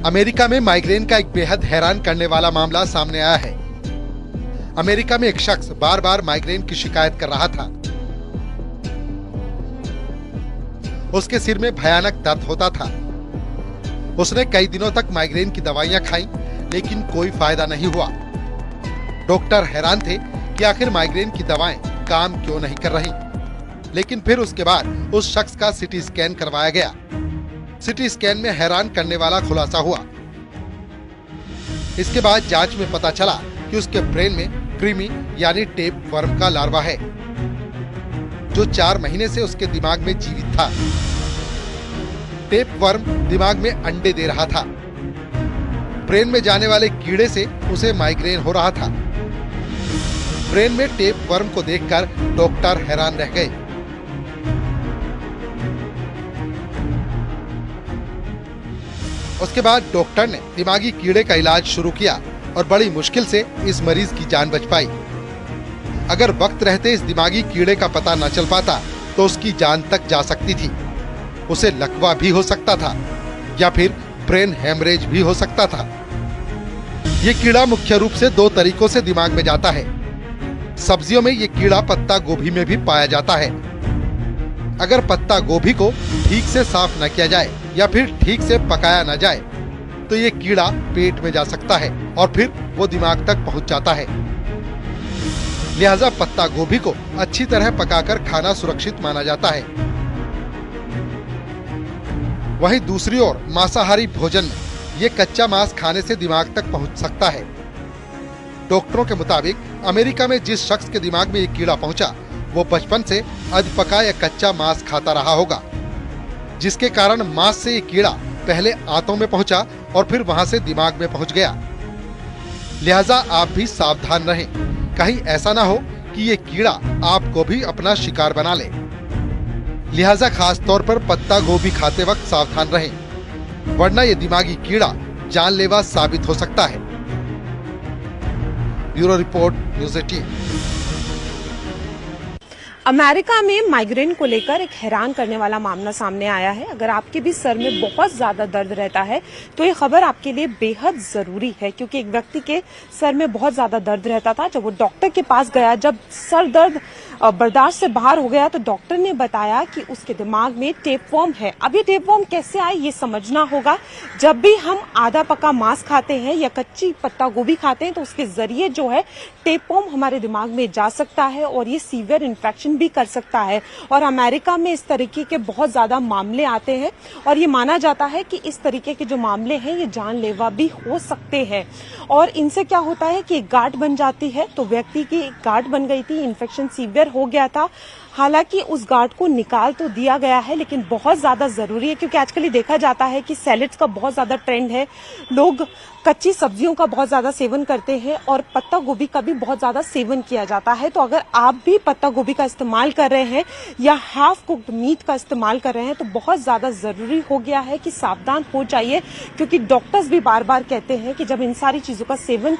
America में migraine का एक बेहद हैरान करने वाला मामला सामने आया है। अमेरिका में एक शख्स बार बार माइग्रेन की शिकायत कर रहा था। उसके सिर में भयानक दर्द होता था। उसने कई दिनों तक माइग्रेन की दवाइयां खाई, लेकिन कोई फायदा नहीं हुआ। डॉक्टर हैरान थे कि आखिर माइग्रेन की दवाएं काम क्यों नहीं कर रही। लेकिन फिर उसके बाद उस शख्स का सीटी स्कैन करवाया गया। सीटी स्कैन में हैरान करने वाला खुलासा हुआ। इसके बाद जांच में पता चला कि उसके ब्रेन में कृमि यानी टेप वर्म का लार्वा है, जो 4 महीने से उसके दिमाग में जीवित था। टेप वर्म दिमाग में अंडे दे रहा था। ब्रेन में जाने वाले कीड़े से उसे माइग्रेन हो रहा था। ब्रेन में टेप वर्म को देखकर डॉक्टर हैरान रह गए। उसके बाद डॉक्टर ने दिमागी कीड़े का इलाज शुरू किया और बड़ी मुश्किल से इस मरीज की जान बच पाई। अगर वक्त रहते इस दिमागी कीड़े का पता न चल पाता तो उसकी जान तक जा सकती थी। उसे लकवा भी हो सकता था या फिर ब्रेन हेमरेज भी हो सकता था। ये कीड़ा मुख्य रूप से 2 तरीकों से दिमाग में जाता है। सब्जियों में ये कीड़ा पत्ता गोभी में भी पाया जाता है। अगर पत्ता गोभी को ठीक से साफ न किया जाए या फिर ठीक से पकाया न जाए तो ये कीड़ा पेट में जा सकता है और फिर वो दिमाग तक पहुंच जाता है। लिहाजा पत्ता गोभी को अच्छी तरह पकाकर खाना सुरक्षित माना जाता है। वहीं दूसरी ओर मांसाहारी भोजन में ये कच्चा मांस खाने से दिमाग तक पहुंच सकता है। डॉक्टरों के मुताबिक अमेरिका में जिस शख्स के दिमाग में ये कीड़ा पहुंचा वो बचपन से अधपका या कच्चा मांस खाता रहा होगा, जिसके कारण मांस से ये कीड़ा पहले आंतों में पहुंचा और फिर वहां से दिमाग में पहुंच गया। लिहाजा आप भी सावधान रहें, कहीं ऐसा ना हो कि ये कीड़ा आपको भी अपना शिकार बना ले। लिहाजा खास तौर पर पत्ता गोभी खाते वक्त सावधान रहें, वरना ये दिमागी कीड़ा जानलेवा साबित हो सकता है। Bureau report, news 18। अमेरिका में माइग्रेन को लेकर एक हैरान करने वाला मामला सामने आया है। अगर आपके भी सर में बहुत ज्यादा दर्द रहता है तो ये खबर आपके लिए बेहद जरूरी है, क्योंकि एक व्यक्ति के सर में बहुत ज्यादा दर्द रहता था। जब वो डॉक्टर के पास गया, जब सर दर्द बर्दाश्त से बाहर हो गया तो डॉक्टर ने बताया कि उसके दिमाग में टेपवर्म है। अब ये टेपवर्म कैसे आए ये समझना होगा। जब भी हम आधा पका मांस खाते हैं या कच्ची पत्ता गोभी खाते हैं तो उसके जरिए जो है टेपवर्म हमारे दिमाग में जा सकता है और ये सीवियर इन्फेक्शन भी कर सकता है। और अमेरिका में इस तरीके के बहुत ज्यादा मामले आते हैं और ये माना जाता है कि इस तरीके के जो मामले हैं ये जानलेवा भी हो सकते हैं। और इनसे क्या होता है कि एक गांठ बन जाती है। तो व्यक्ति की एक गांठ बन गई थी, इन्फेक्शन सीवियर हो गया था। हालांकि उस गांठ को निकाल तो दिया गया है, लेकिन बहुत ज्यादा जरूरी है, क्योंकि आजकल ये देखा जाता है कि सैलेड्स का बहुत ज्यादा ट्रेंड है। लोग कच्ची सब्जियों का बहुत ज्यादा सेवन करते हैं और पत्ता गोभी का भी बहुत ज्यादा सेवन किया जाता है। तो अगर आप भी पत्ता गोभी का इस्तेमाल कर रहे हैं या हाफ कुक्ड मीट का इस्तेमाल कर रहे हैं तो बहुत ज्यादा जरूरी हो गया है कि सावधान हो जाइए, क्योंकि डॉक्टर्स भी बार बार कहते हैं कि जब इन सारी चीजों का सेवन